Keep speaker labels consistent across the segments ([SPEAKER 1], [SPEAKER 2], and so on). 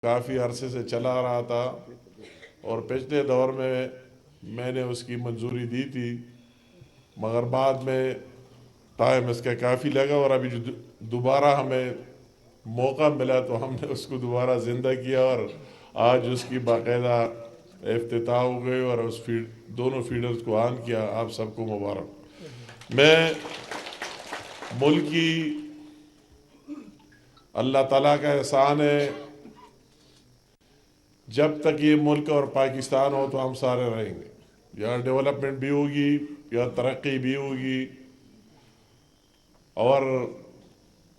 [SPEAKER 1] کافی عرصے سے چلا آ رہا تھا اور پچھلے دور میں نے اس کی منظوری دی تھی، مگر بعد میں ٹائم اس کا کافی لگا اور ابھی جو دوبارہ ہمیں موقع ملا تو ہم نے اس کو دوبارہ زندہ کیا اور آج اس کی باقاعدہ افتتاح ہو گئے اور اس دونوں فیڈرز کو آن کیا۔ آپ سب کو مبارک۔ میں ملک کی اللہ تعالیٰ کا احسان ہے، جب تک یہ ملک اور پاکستان ہو تو ہم سارے رہیں گے، یا ڈیولپمنٹ بھی ہوگی یا ترقی بھی ہوگی اور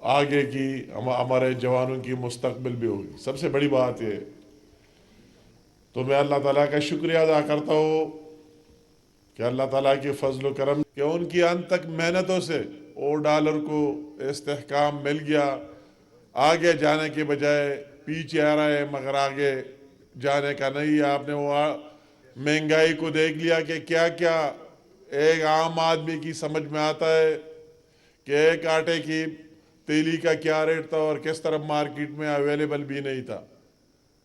[SPEAKER 1] آگے کی ہمارے جوانوں کی مستقبل بھی ہوگی۔ سب سے بڑی بات یہ تو میں اللہ تعالیٰ کا شکریہ ادا کرتا ہوں کہ اللہ تعالیٰ کی فضل و کرم کہ ان کی انت تک محنتوں سے اور ڈالر کو استحکام مل گیا، آگے جانے کے بجائے پیچھے آ رہا ہے، مگر آگے جانے کا نہیں۔ آپ نے وہ مہنگائی کو دیکھ لیا کہ کیا کیا ایک عام آدمی کی سمجھ میں آتا ہے کہ ایک آٹے کی تیلی کا کیا ریٹ تھا اور کس طرح مارکیٹ میں اویلیبل بھی نہیں تھا۔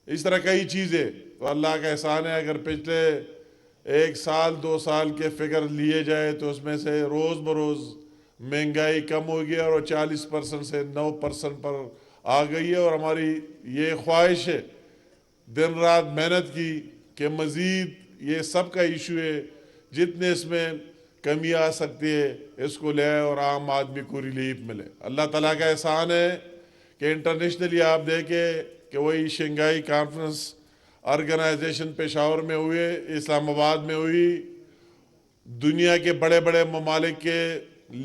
[SPEAKER 1] اس طرح کئی چیزیں تو اللہ کا احسان ہے۔ اگر پچھلے 1 سال 2 سال کے فگر لیے جائے تو اس میں سے روز بروز مہنگائی کم ہو گیا اور 40% سے 9% پر آ گئی ہے، اور ہماری یہ خواہش ہے دن رات محنت کی کہ مزید یہ سب کا ایشو ہے، جتنے اس میں کمی آ سکتی ہے اس کو لے آئے اور عام آدمی کو ریلیف ملے۔ اللہ تعالیٰ کا احسان ہے کہ انٹرنیشنلی آپ دیکھیں کہ وہی شنگھائی کانفرنس آرگنائزیشن پشاور میں ہوئے، اسلام آباد میں ہوئی، دنیا کے بڑے بڑے ممالک کے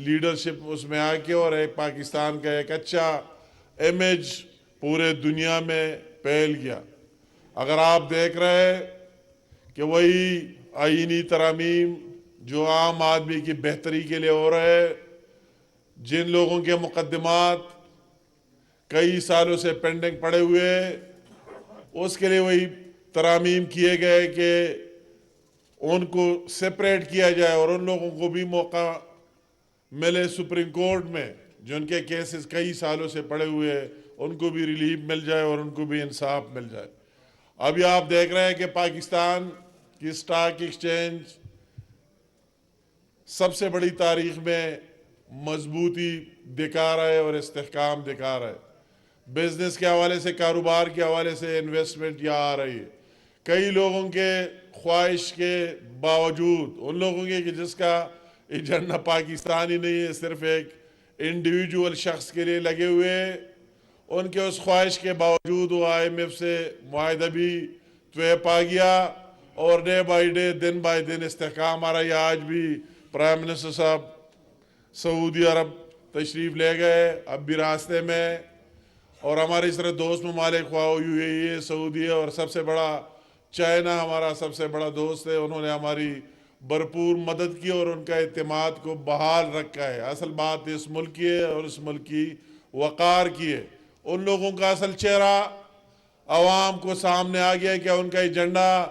[SPEAKER 1] لیڈرشپ اس میں آ کے اور ایک پاکستان کا ایک اچھا امیج پورے دنیا میں پھیل گیا۔ اگر آپ دیکھ رہے کہ وہی آئینی ترامیم جو عام آدمی کی بہتری کے لیے ہو رہے، جن لوگوں کے مقدمات کئی سالوں سے پینڈنگ پڑے ہوئے، اس کے لیے وہی ترامیم کیے گئے کہ ان کو سپریٹ کیا جائے اور ان لوگوں کو بھی موقع ملے سپریم کورٹ میں جن کے کیسز کئی سالوں سے پڑے ہوئے، ان کو بھی ریلیف مل جائے اور ان کو بھی انصاف مل جائے۔ ابھی آپ دیکھ رہے ہیں کہ پاکستان کی اسٹاک ایکسچینج سب سے بڑی تاریخ میں مضبوطی دکھا رہا ہے اور استحکام دکھا رہا ہے۔ بزنس کے حوالے سے، کاروبار کے حوالے سے انویسٹمنٹ یہاں آ رہی ہے، کئی لوگوں کے خواہش کے باوجود، ان لوگوں کے کہ جس کا ایجنڈا پاکستان ہی نہیں ہے، صرف ایک انڈیویجول شخص کے لیے لگے ہوئے، ان کے اس خواہش کے باوجود وہ IMF سے معاہدہ بھی طے پا گیا اور ڈے بائی ڈے، دن بائی دن استحکام آ رہا ہے۔ آج بھی پرائم منسٹر صاحب سعودی عرب تشریف لے گئے، اب بھی راستے میں، اور ہمارے اس طرح دوست ممالک خواہ UAE، سعودی اور سب سے بڑا چائنا ہمارا سب سے بڑا دوست ہے، انہوں نے ہماری بھرپور مدد کی اور ان کا اعتماد کو بحال رکھا ہے۔ اصل بات اس ملک کی ہے اور اس ملک کی وقار کی ہے۔ ان لوگوں کا اصل چہرہ عوام کو سامنے آ گیا کہ ان کا ایجنڈا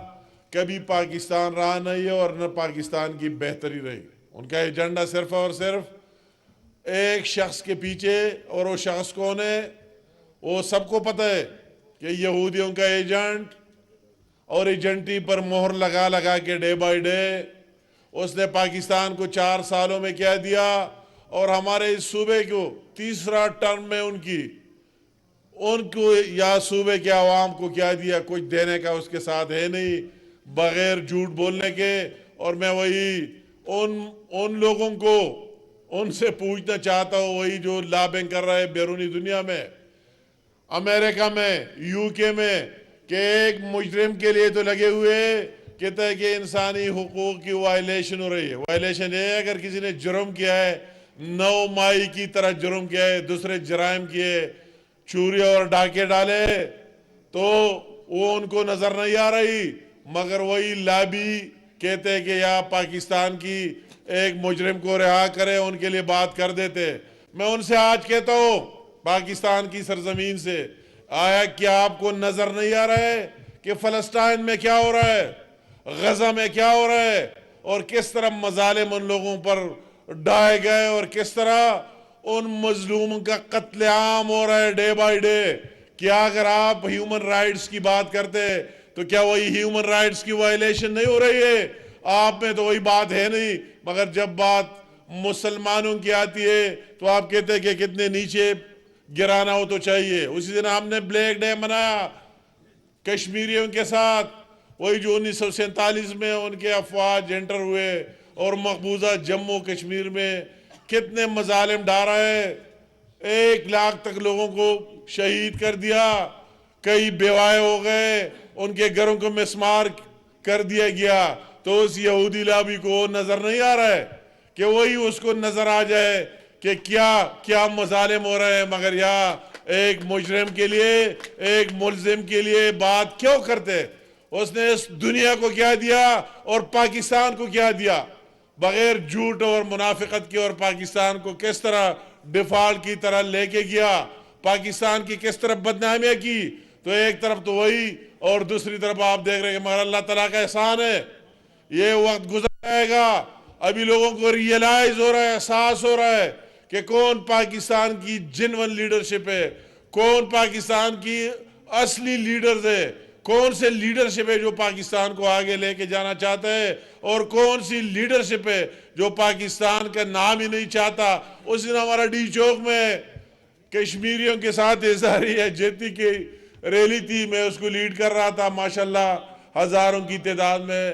[SPEAKER 1] کبھی پاکستان رہا نہیں ہے اور نہ پاکستان کی بہتری رہی۔ ان کا ایجنڈا صرف اور صرف ایک شخص کے پیچھے، اور وہ شخص کون ہے؟ وہ سب کو پتہ ہے کہ یہودیوں کا ایجنٹ، اور ایجنٹی پر مہر لگا لگا کے ڈے بائی ڈے اس نے پاکستان کو 4 سالوں میں کیا دیا، اور ہمارے اس صوبے کو تیسرا ٹرم میں ان کو یا صوبے کے عوام کو کیا دیا، کچھ دینے کا اس کے ساتھ ہے نہیں بغیر جھوٹ بولنے کے۔ اور میں وہی ان لوگوں کو ان سے پوچھنا چاہتا ہوں، وہی جو لابنگ کر رہے بیرونی دنیا میں، امریکہ میں، UK میں، کہ ایک مجرم کے لیے تو لگے ہوئے کہتا ہے کہ انسانی حقوق کی وائلیشن ہو رہی ہے۔ وائلیشن یہ ہے اگر کسی نے جرم کیا ہے، 9 مائی کی طرح جرم کیا ہے، دوسرے جرائم کیے، چوری اور ڈاکے ڈالے، تو وہ ان کو نظر نہیں آ رہی، مگر وہی لابی کہتے ہیں کہ یا پاکستان کی ایک مجرم کو رہا کرے، ان کے لیے بات کر دیتے۔ میں ان سے آج کہتا ہوں پاکستان کی سرزمین سے، آیا کیا آپ کو نظر نہیں آ رہا ہے کہ فلسطین میں کیا ہو رہا ہے، غزہ میں کیا ہو رہا ہے، اور کس طرح مظالم ان لوگوں پر ڈھائے گئے اور کس طرح ان مظلوموں کا قتل عام ہو رہا ہے ڈے بائی ڈے؟ کیا اگر آپ ہیومن رائٹس کی بات کرتے تو کیا وہی ہیومن رائٹس کی وائلیشن نہیں ہو رہی ہے؟ آپ میں تو وہی بات ہے نہیں، مگر جب بات مسلمانوں کی آتی ہے تو آپ کہتے ہیں کہ کتنے نیچے گرانا ہو تو چاہیے۔ اسی دن ہم نے بلیک ڈے منایا کشمیریوں کے ساتھ، وہی جو 1947 میں ان کے افواج انٹر ہوئے اور مقبوضہ جموں کشمیر میں کتنے مظالم ڈھارا ہے، 1 لاکھ تک لوگوں کو شہید کر دیا، کئی بیوائے ہو گئے، ان کے گھروں کو مسمار کر دیا گیا۔ تو اس یہودی لابی کو نظر نہیں آ رہا ہے کہ وہی اس کو نظر آ جائے کہ کیا مظالم ہو رہے ہیں، مگر یہاں ایک مجرم کے لیے، ایک ملزم کے لیے بات کیوں کرتے؟ اس نے اس دنیا کو کیا دیا اور پاکستان کو کیا دیا؟ بغیر جھوٹ اور منافقت کے، اور پاکستان کو کس طرح ڈیفالٹ کی طرح لے کے گیا، پاکستان کی کس طرح بدنامیاں کی۔ تو ایک طرف تو وہی اور دوسری طرف آپ دیکھ رہے ہیں کہ مگر اللہ تعالیٰ کا احسان ہے، یہ وقت گزر جائے گا، ابھی لوگوں کو ریئلائز ہو رہا ہے، احساس ہو رہا ہے کہ کون پاکستان کی جنون لیڈرشپ ہے، کون پاکستان کی اصلی لیڈرز ہے، کون سے لیڈرشپ ہے جو پاکستان کو آگے لے کے جانا چاہتا ہے، اور کون سی لیڈرشپ ہے جو پاکستان کا نام ہی نہیں چاہتا۔ اس دن ہمارا ڈی چوک میں کشمیریوں کے ساتھ اظہاری یکجہتی کی ریلی تھی، میں اس کو لیڈ کر رہا تھا، ماشاءاللہ ہزاروں کی تعداد میں